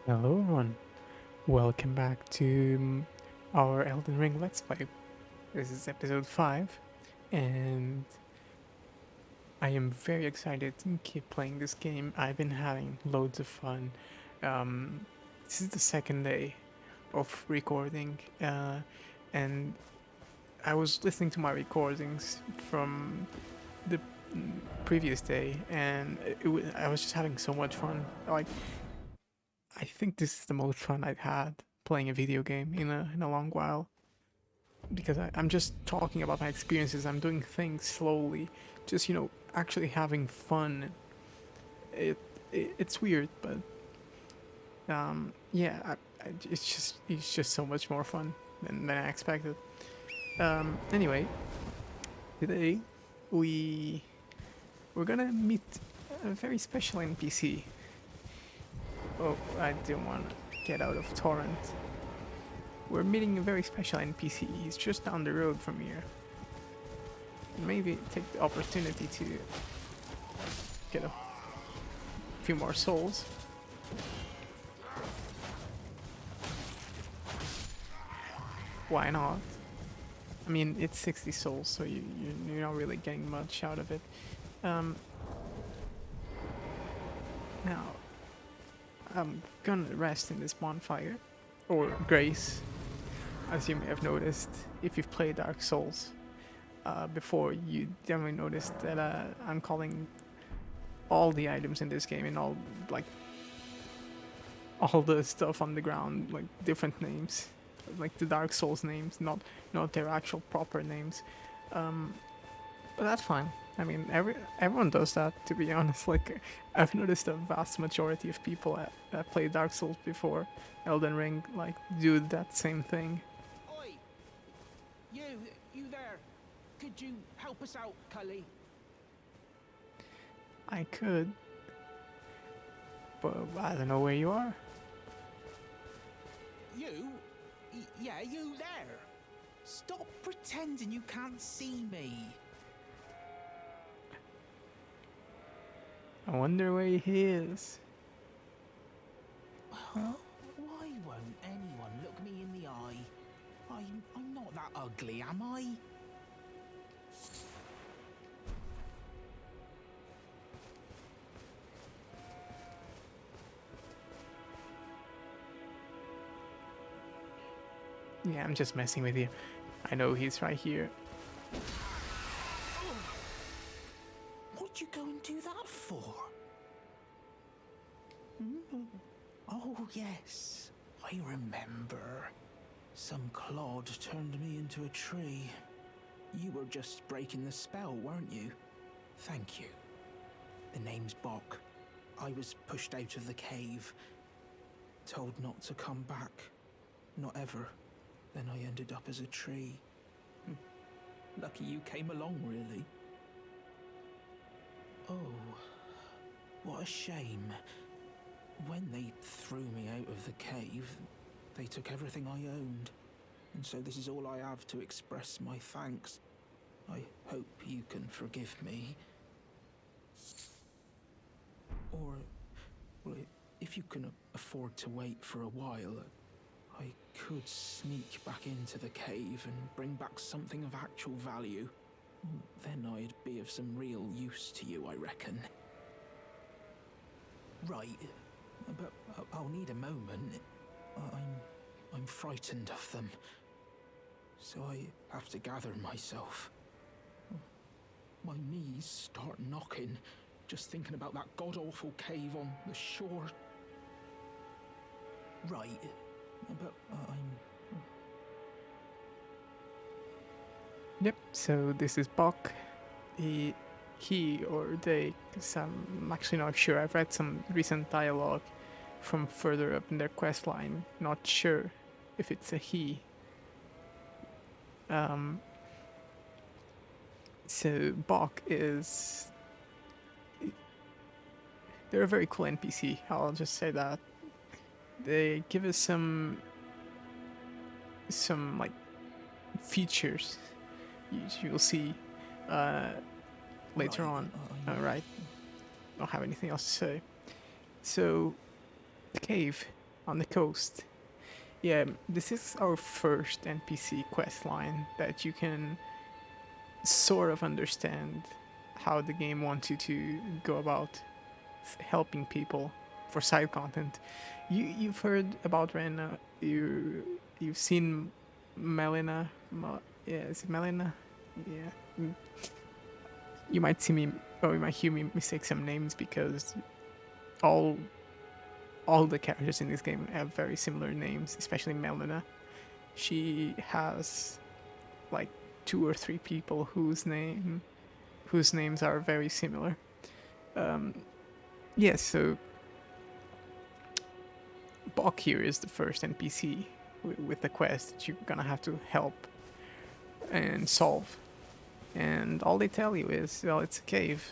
Hello everyone, welcome back to our Elden Ring Let's Play. This is episode 5, and I am very excited to keep playing this game. I've been having loads of fun. Um, this is the second day of recording, and I was listening to my recordings from the previous day, and I was just having so much fun. I think this is the most fun I've had playing a video game in a long while because I'm just talking about my experiences. I'm doing things slowly, just actually having fun. It, it's weird, but yeah, it's just so much more fun than I expected. Anyway, today we we're gonna meet a very special NPC. Oh, I didn't want to get out of torrent. We're meeting a very special NPC. He's just down the road from here. Maybe take the opportunity to get a few more souls. Why not? I mean, it's 60 souls, so you're not really getting much out of it. Um, Now, I'm gonna rest in this bonfire, or grace, as you may have noticed if you've played Dark Souls. Before, you definitely noticed that I'm calling all the items in this game and all the stuff on the ground like different names, like the Dark Souls names, not their actual proper names. But that's fine. I mean, everyone does that, to be honest. Like, I've noticed a vast majority of people that play Dark Souls before Elden Ring like do that same thing. Oi! You, you there. Could you help us out, Cully? I could, but I don't know where you are. You? Yeah, you there. Stop pretending you can't see me. I wonder where he is. Why won't anyone look me in the eye? I'm not that ugly, am I? Yeah, I'm just messing with you. I know he's right here. What'd you go and do that for? Oh, yes. I remember. Some clod turned me into a tree. You were just breaking the spell, weren't you? Thank you. The name's Bok. I was pushed out of the cave. Told not to come back. Not ever. Then I ended up as a tree. Lucky you came along, really. Oh, what a shame. When they threw me out of the cave, they took everything I owned. And so this is all I have to express my thanks. I hope you can forgive me. Or, well, if you can afford to wait for a while, I could sneak back into the cave and bring back something of actual value. Then I'd be of some real use to you, I reckon. Right, but I'll need a moment. I'm frightened of them, so I have to gather myself. My knees start knocking, just thinking about that god-awful cave on the shore. Right, but I'm... Yep. So this is Bok. He or they, because I'm actually not sure. I've read some recent dialogue from further up in their quest line. Not sure if it's a he. So Bok is... They're a very cool NPC, I'll just say that. They give us some like features you'll see later on. Alright. Don't have anything else to say. So the cave on the coast. Yeah, this is our first NPC quest line that you can sort of understand how the game wants you to go about helping people for side content. You've heard about Rena. You've seen Melina. Yeah, is it Melina? Yeah. You might see me, or you might hear me mistake some names because all all the characters in this game have very similar names, especially Melina. She has like two or three people whose names are very similar. Yes, yeah, so Bok here is the first NPC with the quest that you're gonna have to help and solve. And all they tell you is, well, it's a cave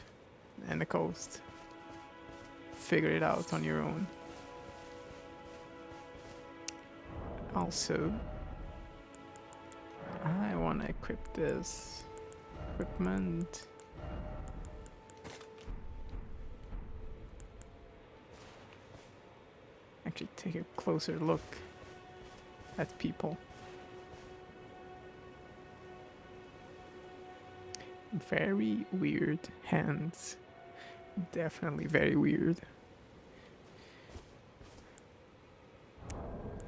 and a coast. Figure it out on your own. Also, I want to equip this equipment. Actually, take a closer look at people. Very weird hands. Definitely very weird.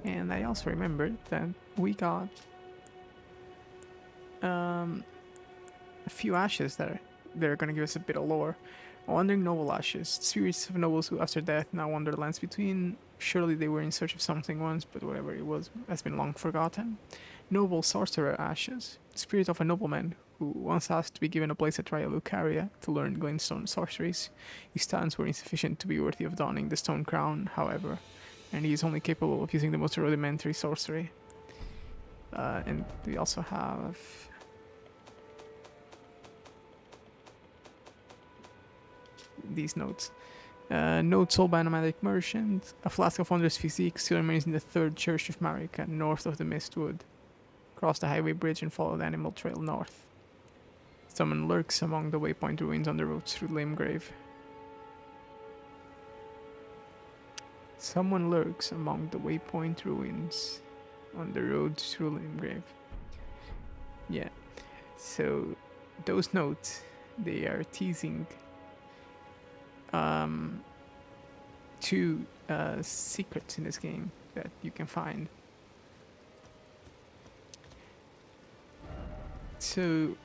And I also remembered that we got a few ashes that are gonna give us a bit of lore. Wandering noble ashes, spirits of nobles who after death now wander the lands between. Surely they were in search of something once, but whatever it was has been long forgotten. Noble sorcerer ashes, spirit of a nobleman who once asked to be given a place at Raya Lucaria to learn glintstone sorceries. His talents were insufficient to be worthy of donning the stone crown, however, and he is only capable of using the most rudimentary sorcery. And we also have these notes. Note sold by a nomadic merchant. A flask of wondrous physique still remains in the third church of Marika, north of the Mistwood. Cross the highway bridge and follow the animal trail north. Someone lurks among the waypoint ruins on the road through Limgrave. Someone lurks among the waypoint ruins on the road through Limgrave. Yeah. So those notes, they are teasing two secrets in this game that you can find. So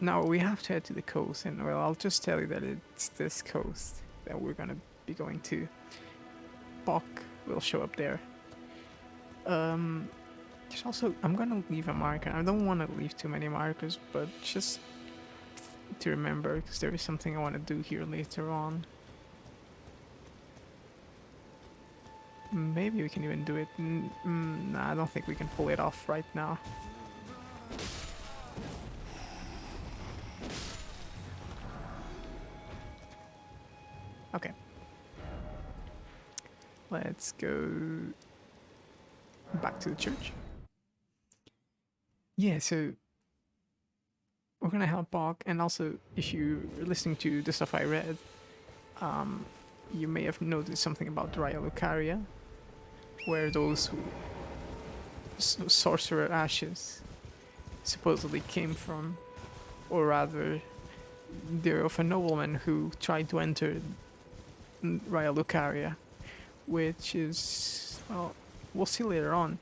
now we have to head to the coast, and well, I'll just tell you that it's this coast that we're gonna be going to. Bok will show up there. There's also, I'm gonna leave a marker. I don't want to leave too many markers, but just to remember, because there is something I want to do here later on. Maybe we can even do it. Nah, I don't think we can pull it off right now. Okay. Let's go back to the church. Yeah, so we're gonna help Bok, and also if you're listening to the stuff I read, you may have noticed something about Raya Lucaria, where those sorcerer ashes supposedly came from, or rather, they're of a nobleman who tried to enter Raya Lucaria, which is, well, we'll see later on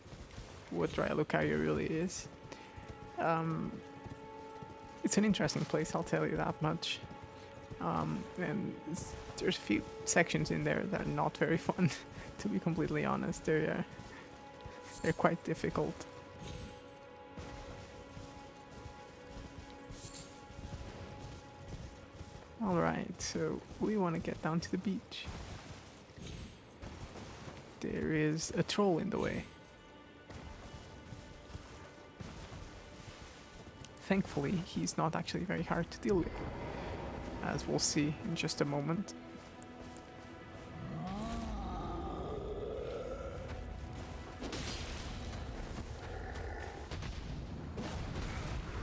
what Raya Lucaria really is. It's an interesting place, I'll tell you that much. And there's a few sections in there that are not very fun, to be completely honest. They're quite difficult. Alright, so we want to get down to the beach. There is a troll in the way. Thankfully, he's not actually very hard to deal with, as we'll see in just a moment.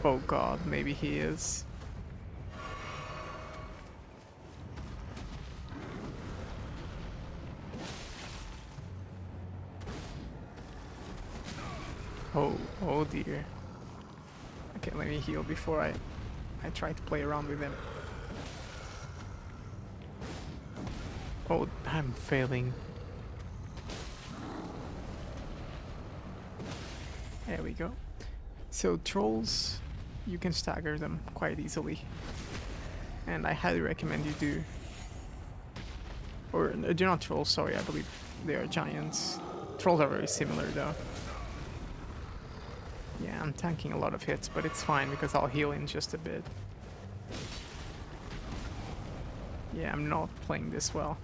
Oh god, maybe he is. Oh dear. Okay, let me heal before I try to play around with him. Oh, I'm failing. There we go. So trolls, you can stagger them quite easily, and I highly recommend you do. Or they're not trolls, sorry, I believe they are giants. Trolls are very similar though. Yeah, I'm tanking a lot of hits, but it's fine because I'll heal in just a bit. Yeah, I'm not playing this well.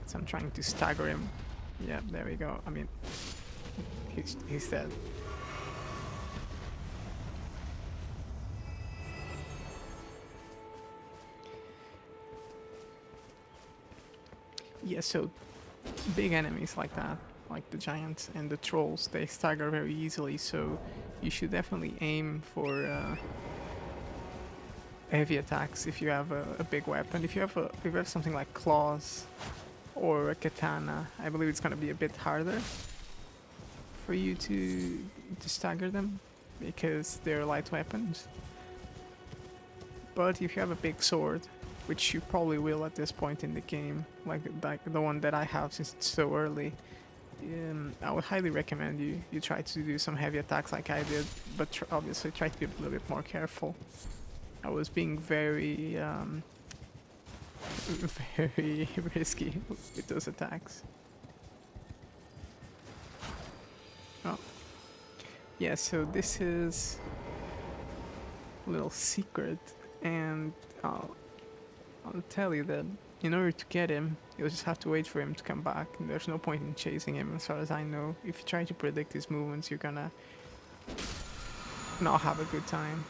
So I'm trying to stagger him. Yeah, there we go. I mean, he's dead. Yeah, so big enemies like that, like the giants and the trolls, they stagger very easily, so you should definitely aim for heavy attacks if you have a big weapon. If you have something like claws or a katana, I believe it's gonna be a bit harder for you to stagger them because they're light weapons. But if you have a big sword, which you probably will at this point in the game, like the one that I have since it's so early, I would highly recommend you try to do some heavy attacks like I did, but obviously try to be a little bit more careful. I was being very very risky with those attacks. Oh, yeah. So this is a little secret, and I'll tell you that in order to get him, you'll just have to wait for him to come back. And there's no point in chasing him, as far as I know. If you try to predict his movements, you're gonna not have a good time.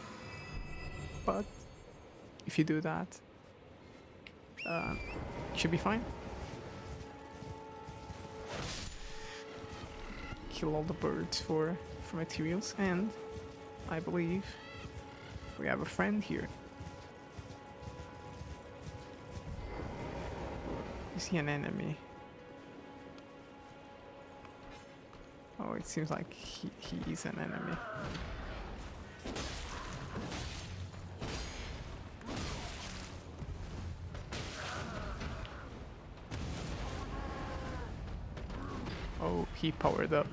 But if you do that, you should be fine. Kill all the birds for materials, and I believe we have a friend here. Is he an enemy? Oh, it seems like he is an enemy. Oh, he powered up.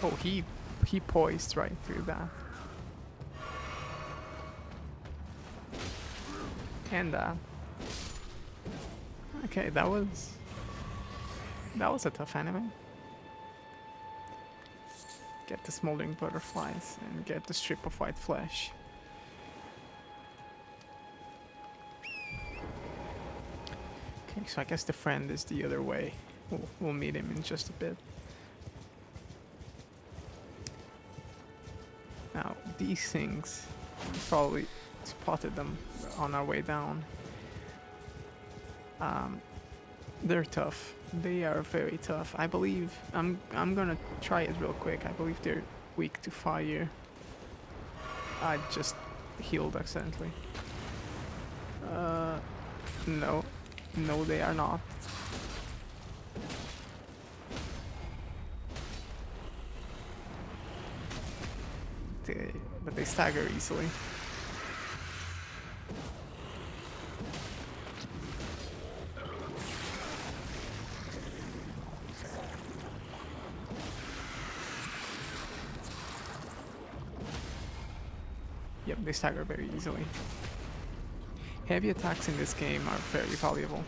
Oh, he poised right through that. And okay, that was a tough enemy. Get the smoldering butterflies and get the strip of white flesh. Okay, so I guess the friend is the other way. We'll meet him in just a bit. Now, these things, we probably spotted them on our way down. They're tough. They are very tough. I believe I'm gonna try it real quick. I believe they're weak to fire. I just healed accidentally. No. No, they are not. But they stagger easily. Yep, they stagger very easily. Heavy attacks in this game are very valuable.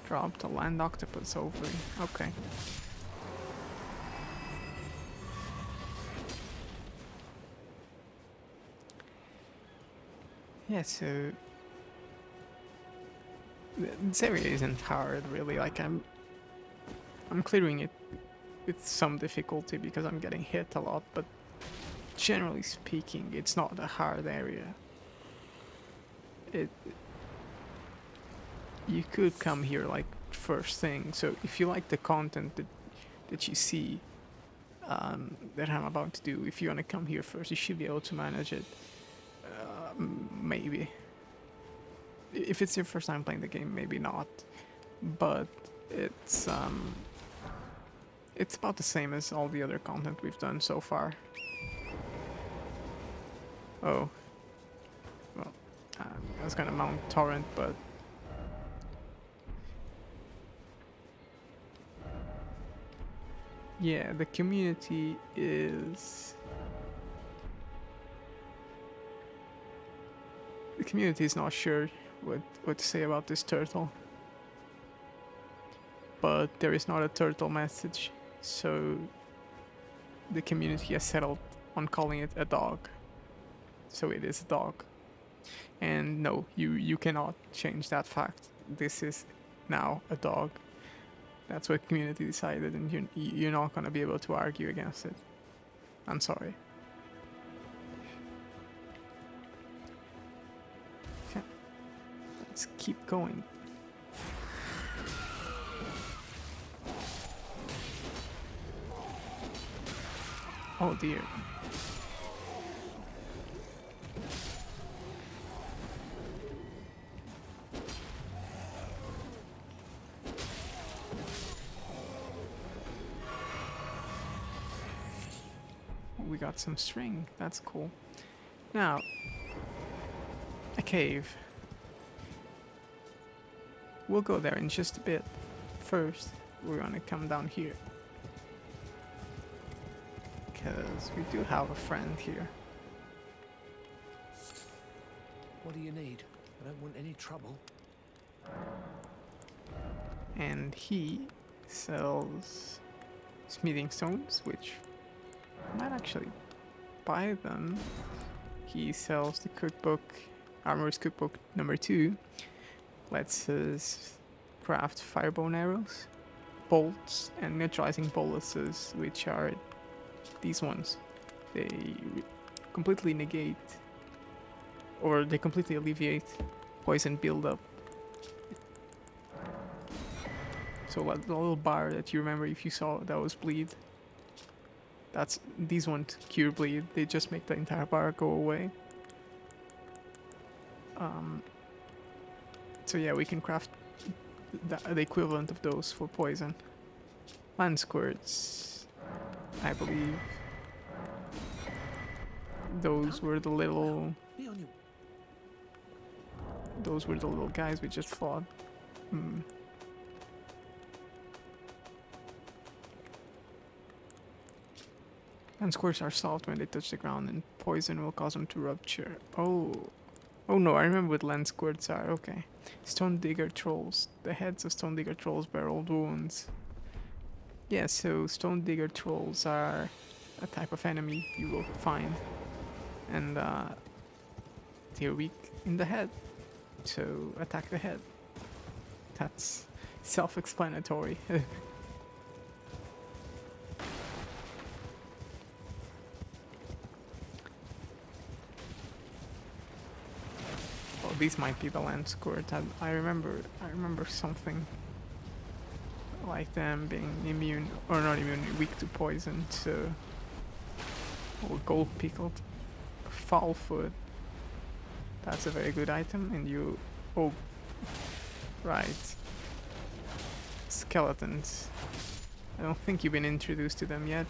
Dropped a land octopus ovary. Okay. Yeah, so this area isn't hard really. Like I'm clearing it with some difficulty because I'm getting hit a lot, but generally speaking, it's not a hard area. You could come here like first thing. So if you like the content that you see, that I'm about to do. If you want to come here first, you should be able to manage it. Maybe. If it's your first time playing the game, maybe not. But it's it's about the same as all the other content we've done so far. Oh, well, I was gonna mount torrent, but yeah, the community is not sure what to say about this turtle, but there is not a turtle message, so the community has settled on calling it a dog. So it is a dog. And no, you cannot change that fact. This is now a dog. That's what community decided, and you're not gonna be able to argue against it. I'm sorry. Okay, let's keep going. Oh dear. We got some string. That's cool. Now, a cave. We'll go there in just a bit. First, we're gonna come down here. Because we do have a friend here. What do you need? I don't want any trouble. And he sells smithing stones, which I might actually buy them. He sells the cookbook, Armorer's Cookbook number 2. Lets us craft firebone arrows, bolts, and neutralizing boluses, which are these ones. They completely negate, or they completely alleviate poison buildup. So like the little bar that you remember if you saw that was bleed, that's these ones cure bleed. They just make the entire bar go away. So yeah, we can craft the equivalent of those for poison. Land squirts, I believe. Those were the little. Those were the little guys we just fought. And squirts are soft when they touch the ground, and poison will cause them to rupture. Oh no, I remember what land squirts are. Okay. Stone digger trolls. The heads of stone digger trolls bear old wounds. Yeah, so stone digger trolls are a type of enemy you will find. And they're weak in the head. So attack the head. That's self-explanatory. These might be the land squirt. I remember something like them being immune, or not immune, weak to poison. So, gold pickled foul foot. That's a very good item. And you, oh, right, skeletons. I don't think you've been introduced to them yet.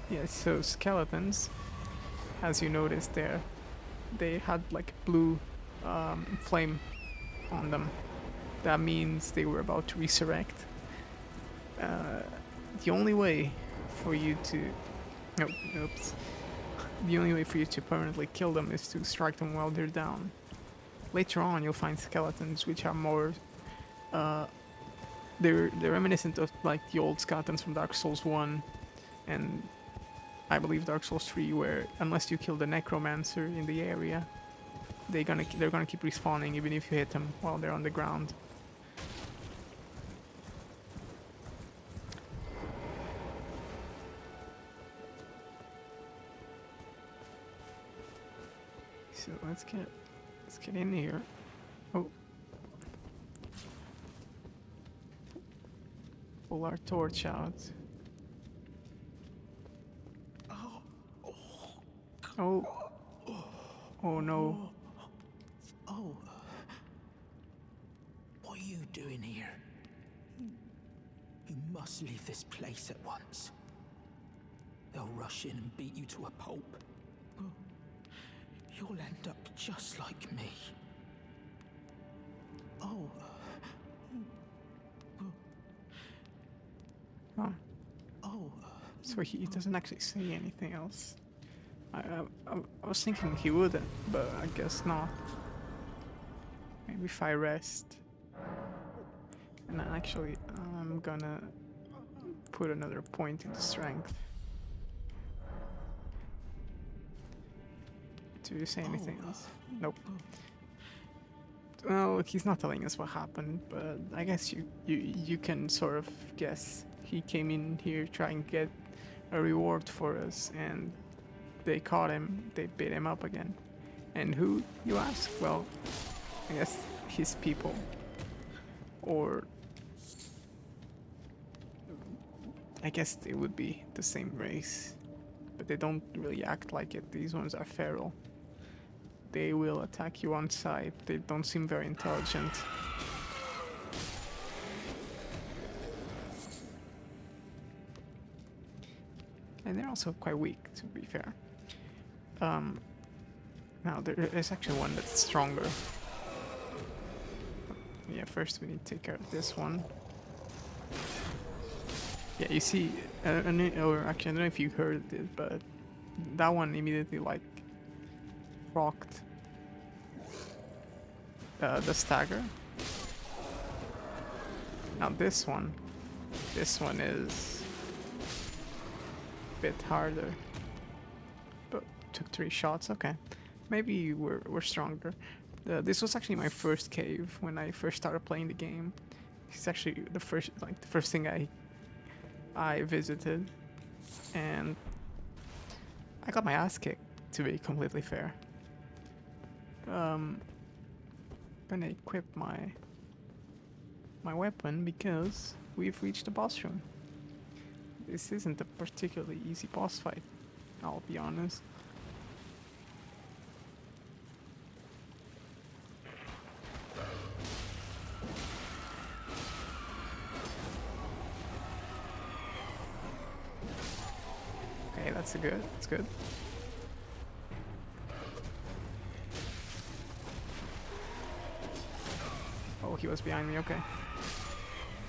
Yeah, so skeletons, as you noticed there, they had like blue flame on them. That means they were about to resurrect. The only way for you to... oops. The only way for you to permanently kill them is to strike them while they're down. Later on you'll find skeletons which are more... they're reminiscent of like the old skeletons from Dark Souls 1 and I believe Dark Souls 3, where unless you kill the necromancer in the area, they're gonna keep respawning even if you hit them while they're on the ground. So let's get in here. Oh, pull our torch out. Oh. Oh no. Oh. What are you doing here? You must leave this place at once. They'll rush in and beat you to a pulp. You'll end up just like me. Oh. Oh. Oh. So he doesn't actually say anything else. I was thinking he wouldn't, but I guess not. Maybe if I rest. And then actually, I'm gonna put another point into strength. Do you say anything else? Nope. Well, he's not telling us what happened, but I guess you can sort of guess. He came in here trying to get a reward for us, and they caught him. They beat him up again. And who, you ask? Well, I guess his people. Or I guess they would be the same race, but they don't really act like it. These ones are feral. They will attack you on sight. They don't seem very intelligent. And they're also quite weak, to be fair. Now there is actually one that's stronger. Yeah, first we need to take care of this one. Yeah, you see, or actually, I don't know if you heard it, but that one immediately like rocked the stagger. Now this one is a bit harder, but took 3 shots. Okay, maybe we're stronger. This was actually my first cave when I first started playing the game. It's actually the first thing I visited, and I got my ass kicked, to be completely fair. Gonna equip my weapon because we've reached the boss room. This isn't a particularly easy boss fight, I'll be honest. Okay, that's good. That's good. Oh, he was behind me. Okay.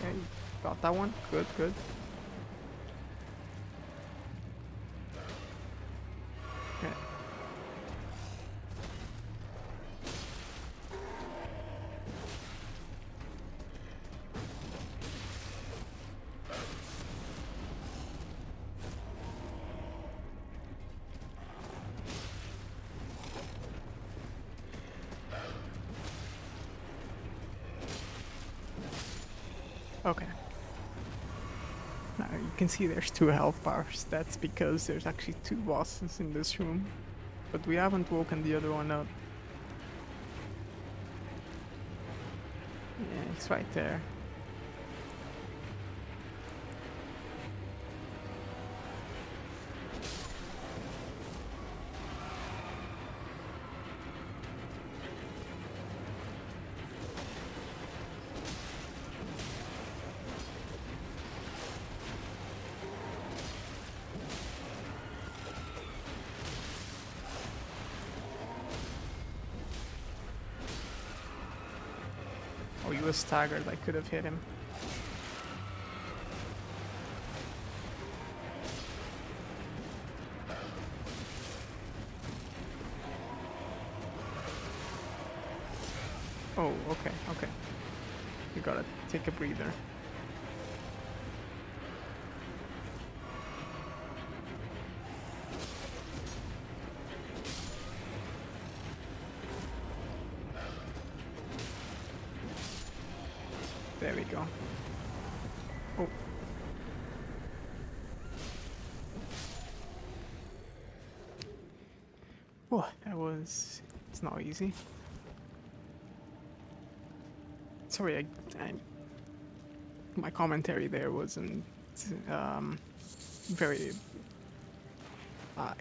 Okay, got that one. Good, good. Okay. Okay. Now you can see there's 2 health bars. That's because there's actually 2 bosses in this room. But we haven't woken the other one up. Yeah, he's right there. Oh, he was staggered. I could have hit him. Oh, okay, okay. You gotta take a breather. There we go. Oh. Oh, it's not easy. Sorry, my commentary there wasn't um, very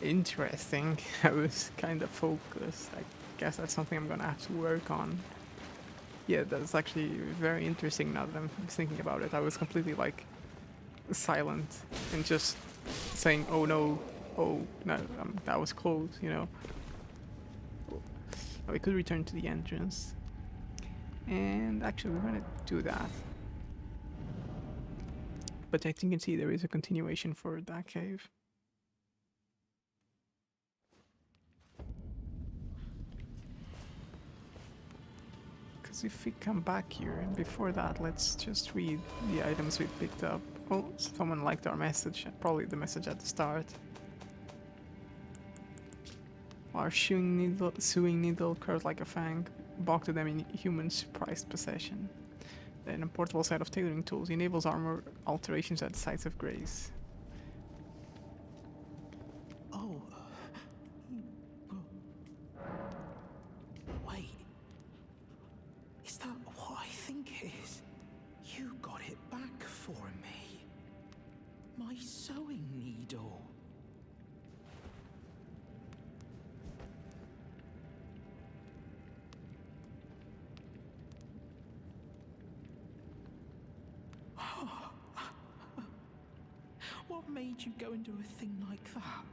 interesting. I was kind of focused. I guess that's something I'm gonna have to work on. Yeah, that's actually very interesting now that I'm thinking about it. I was completely like silent and just saying, "Oh no, oh no, that was close," you know. We could return to the entrance, and actually, we're gonna do that. But as you can see, there is a continuation for that cave. Because if we come back here, and before that, let's just read the items we picked up. Oh, someone liked our message, probably the message at the start. Our sewing needle curved like a fang, balked to them in humans' prized possession. Then a portable set of tailoring tools enables armor alterations at sites of grace. Oh. Wait. Is that what I think it is? You got it back for me. My sewing needle. What made you go and do a thing like that?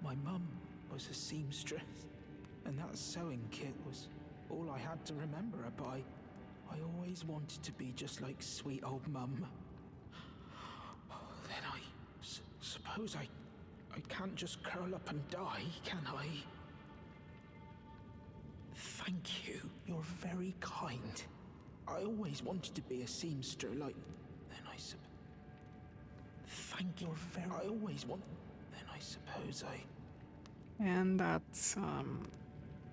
My mum was a seamstress, and that sewing kit was all I had to remember her by. I always wanted to be just like sweet old mum. Then I suppose I can't just curl up and die, can I? Thank you. You're very kind. I always wanted to be a seamster like... Then I suppose... Thank you very... I always want... Then I suppose I... And that's,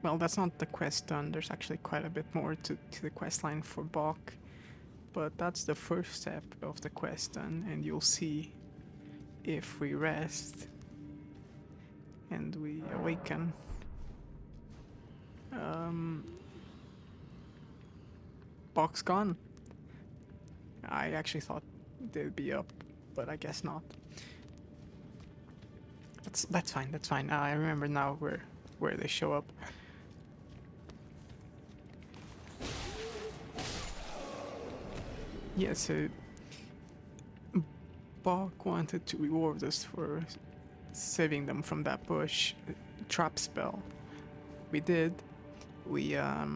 well, that's not the quest done. There's actually quite a bit more to the quest line for Bok. But that's the first step of the quest done, and you'll see if we rest and we awaken. Bok's gone. I actually thought they'd be up, but I guess not. That's fine. That's fine. I remember now where they show up. Yeah. So Bok wanted to reward us for saving them from that bush trap spell. We did. We I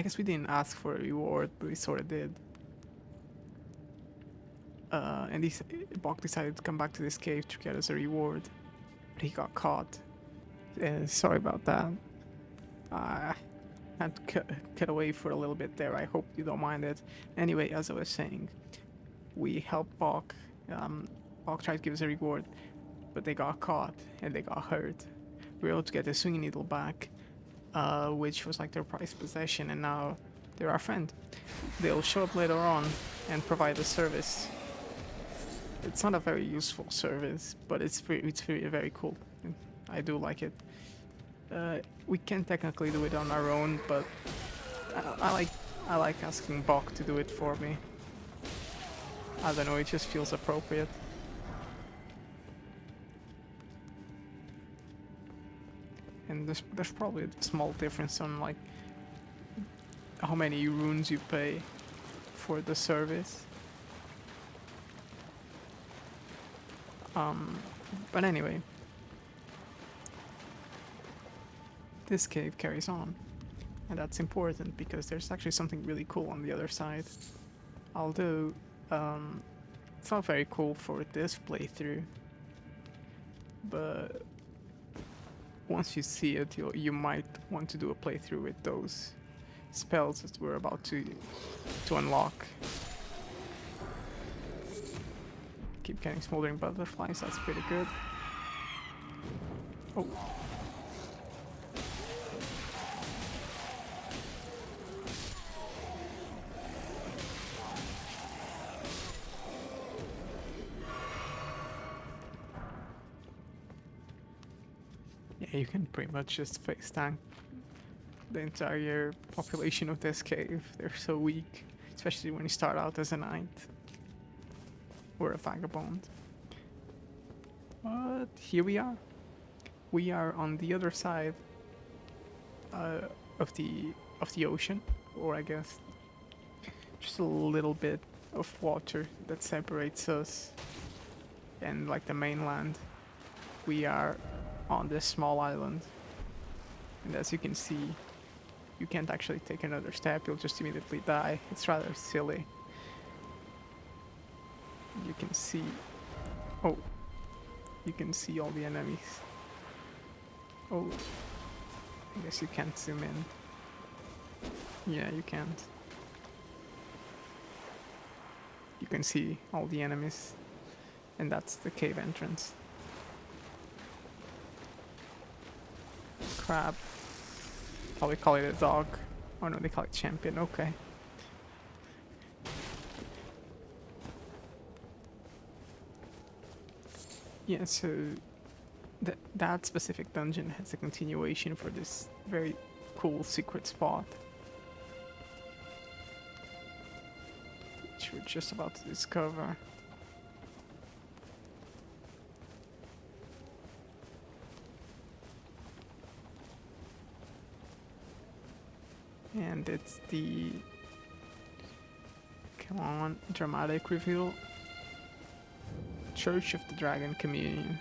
guess we didn't ask for a reward, but we sort of did. And Bok decided to come back to this cave to get us a reward, but he got caught. Sorry about that. I had to cut away for a little bit there. I hope you don't mind it. Anyway, as I was saying, we helped Bok. Bok tried to give us a reward, but they got caught and they got hurt. We were able to get the swinging needle back, which was like their prized possession, and now they're our friend. They'll show up later on and provide a service. It's not a very useful service, but it's very cool. I do like it. We can technically do it on our own, but I like asking Bok to do it for me. I don't know, it just feels appropriate. And there's probably a small difference on like how many runes you pay for the service. But anyway, this cave carries on, and that's important because there's actually something really cool on the other side. Although it's not very cool for this playthrough, but once you see it, you might want to do a playthrough with those spells that we're about to unlock. Keep getting smoldering butterflies, that's pretty good. Oh. Yeah, you can pretty much just face tank the entire population of this cave. They're so weak. especially when you start out as a knight or a vagabond. But here we are. We are on the other side uh, of the ocean, or I guess just a little bit of water that separates us and like the mainland. We are on this small island, and as you can see, you can't actually take another step, you'll just immediately die. It's rather silly. You can see, oh, you can see all the enemies. Oh, I guess you can't zoom in. Yeah, you can't. You can see all the enemies, and that's the cave entrance. Crab. Oh, we call it a dog. Oh no, they call it champion. Okay. Yeah, so that specific dungeon has a continuation for this very cool secret spot, which we're just about to discover. And it's the, come on, dramatic reveal, Church of the Dragon Communion.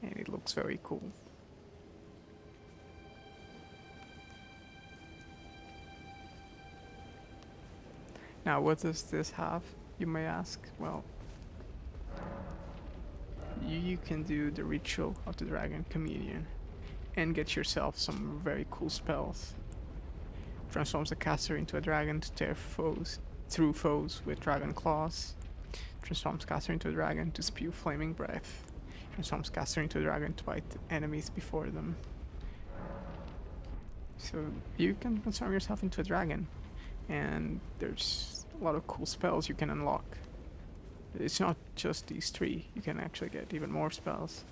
And it looks very cool. Now, what does this have, you may ask? Well, you can do the ritual of the Dragon Communion and get yourself some very cool spells. Transforms the caster into a dragon to tear through foes with dragon claws. Transforms caster into a dragon to spew flaming breath. Transforms caster into a dragon to bite enemies before them. So you can transform yourself into a dragon, and there's a lot of cool spells you can unlock. It's not just these three, you can actually get even more spells.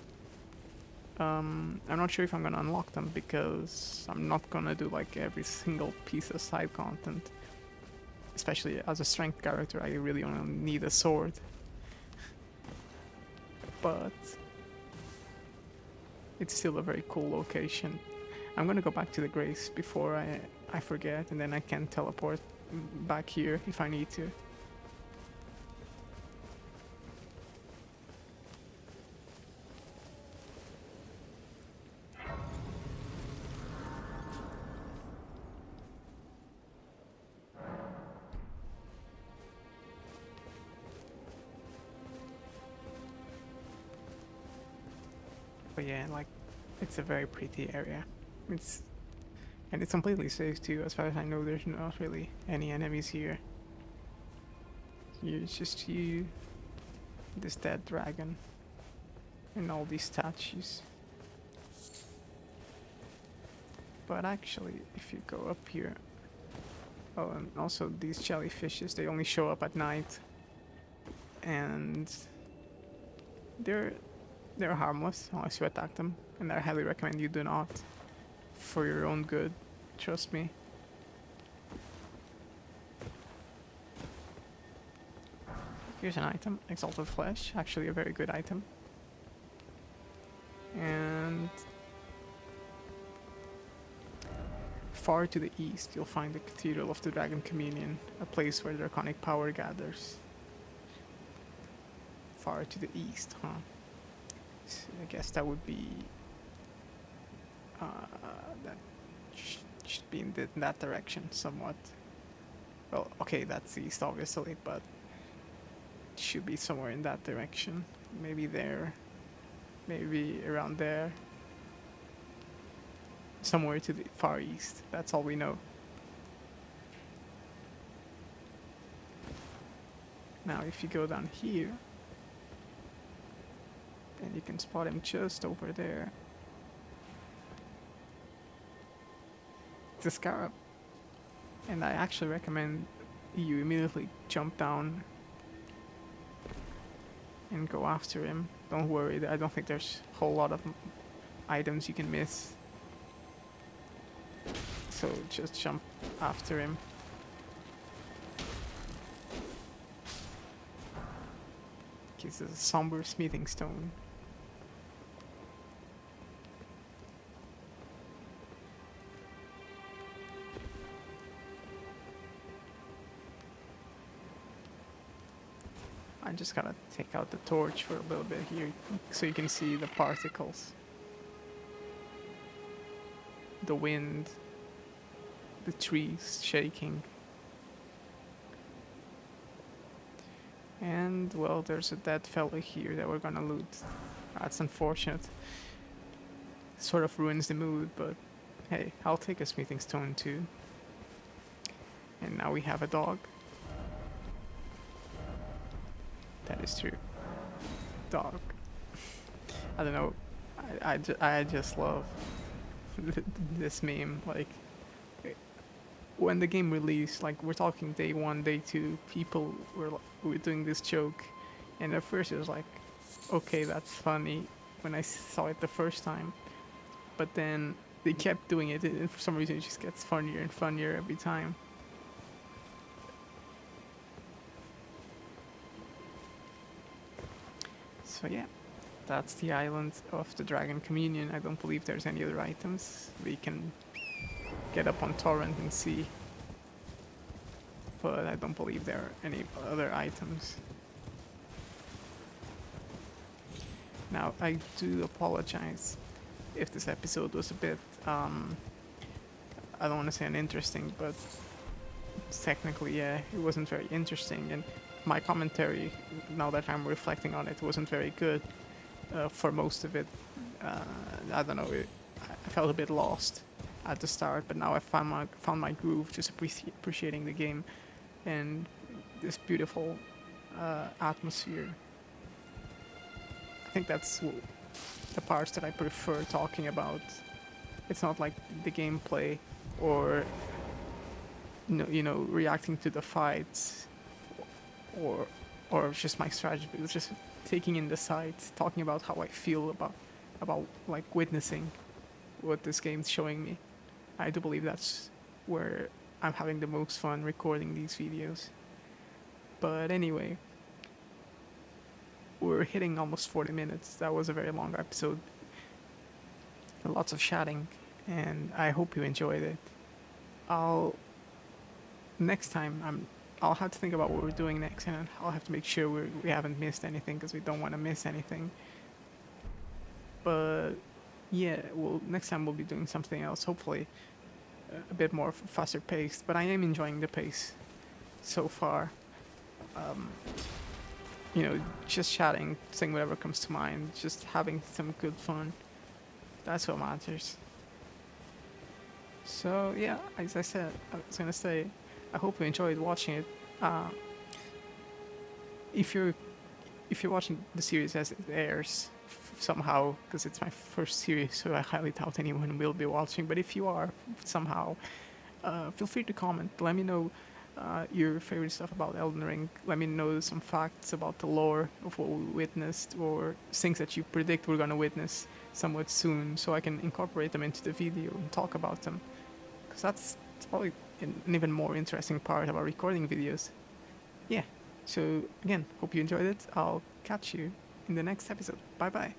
I'm not sure if I'm gonna unlock them because I'm not gonna do like every single piece of side content. Especially as a strength character, I really only need a sword. But it's still a very cool location. I'm gonna go back to the Grace before I forget, and then I can teleport back here if I need to. But yeah, like, it's a very pretty area. It's completely safe too. As far as I know, there's not really any enemies here. It's just you, this dead dragon, and all these statues. But actually, if you go up here, oh, and also these jellyfishes, they only show up at night, and they're harmless unless you attack them, and I highly recommend you do not, for your own good, trust me. Here's an item, Exalted Flesh, actually a very good item. And far to the east, you'll find the Cathedral of the Dragon Communion, a place where draconic power gathers. Far to the east, huh? So I guess that would be that should be in that direction somewhat. Well, okay, that's east obviously, but it should be somewhere in that direction. Maybe there, maybe around there. Somewhere to the far east, that's all we know. Now if you go down here, and you can spot him just over there. It's a scarab. And I actually recommend you immediately jump down and go after him. Don't worry, I don't think there's a whole lot of items you can miss. So just jump after him. He's a somber smithing stone. I just gotta take out the torch for a little bit here so you can see the particles. The wind, the trees shaking. And well, there's a dead fella here that we're gonna loot. That's unfortunate. Sort of ruins the mood, but hey, I'll take a smithing stone too. And now we have a dog. That is true. Dog. I don't know. I just love this meme. Like, when the game released, like we're talking day 1, day 2, people were doing this joke, and at first it was like, okay, that's funny when I saw it the first time, but then they kept doing it, and for some reason it just gets funnier and funnier every time. So yeah, that's the island of the Dragon Communion. I don't believe there's any other items. We can get up on torrent and see, but I don't believe there are any other items. Now, I do apologize if this episode was a bit, I don't want to say uninteresting, but technically, yeah, it wasn't very interesting, and my commentary, now that I'm reflecting on it, wasn't very good for most of it. I don't know, I felt a bit lost at the start, but now I found my groove, just appreciating the game and this beautiful atmosphere. I think that's the parts that I prefer talking about. It's not like the gameplay or reacting to the fights or just my strategy. It's just taking in the sights, talking about how I feel about like witnessing what this game's showing me. I do believe that's where I'm having the most fun recording these videos. But anyway, we're hitting almost 40 minutes. That was a very long episode. Lots of chatting, and I hope you enjoyed it. Next time I'll have to think about what we're doing next, and I'll have to make sure we haven't missed anything, because we don't want to miss anything. But yeah, next time we'll be doing something else, hopefully a bit more faster paced, but I am enjoying the pace so far. Just chatting, saying whatever comes to mind, just having some good fun. That's what matters. So yeah, as I said, I was gonna say, I hope you enjoyed watching it. If you're watching the series as it airs somehow, because it's my first series, so I highly doubt anyone will be watching. But if you are somehow, feel free to comment. Let me know your favorite stuff about Elden Ring. Let me know some facts about the lore of what we witnessed, or things that you predict we're gonna witness somewhat soon, so I can incorporate them into the video and talk about them. Because that's probably an even more interesting part about recording videos. Yeah. So again, hope you enjoyed it. I'll catch you in the next episode. Bye bye.